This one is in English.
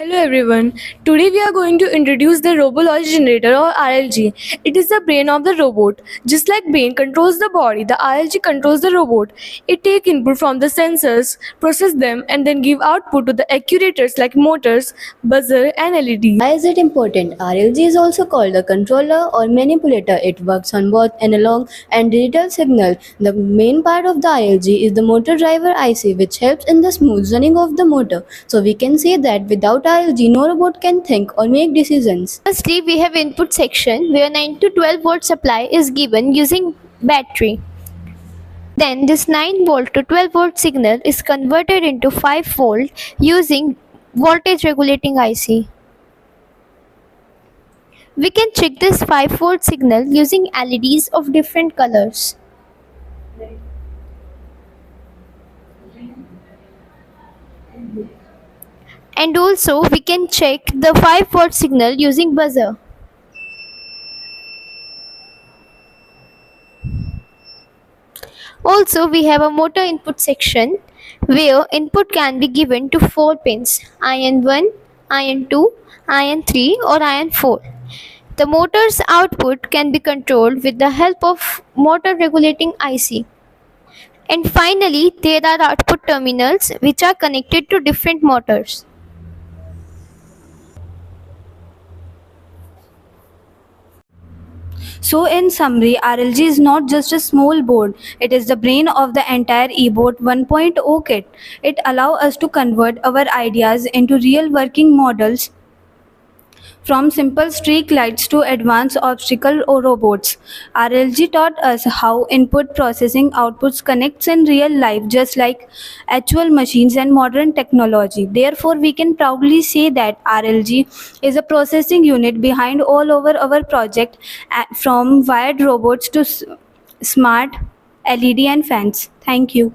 Hello everyone. Today we are going to introduce the Robology Generator or RLG. It is the brain of the robot. Just like brain controls the body, the RLG controls the robot. It takes input from the sensors, process them and then give output to the actuators like motors, buzzer and LEDs. Why is it important? RLG is also called a controller or manipulator. It works on both analog and digital signal. The main part of the RLG is the motor driver IC, which helps in the smooth running of the motor. So we can say that without RLG, no robot can think or make decisions. Firstly, we have input section where 9 to 12 volt supply is given using battery. Then this 9 volt to 12 volt signal is converted into 5 volt using voltage regulating IC. We can check this 5 volt signal using LEDs of different colors. And also we can check the 5 volt signal using buzzer. Also, we have a motor input section where input can be given to 4 pins: IN 1, IN 2, IN 3 or IN 4. The motor's output can be controlled with the help of motor regulating IC. And finally, there are output terminals which are connected to different motors. So in summary, RLG is not just a small board, it is the brain of the entire eBot 1.0 kit. It allows us to convert our ideas into real working models, from simple street lights to advanced obstacle or robots. RLG taught us how input processing outputs connects in real life just like actual machines and modern technology. Therefore, we can proudly say that RLG is a processing unit behind all over our project, from wired robots to smart LED and fans. Thank you.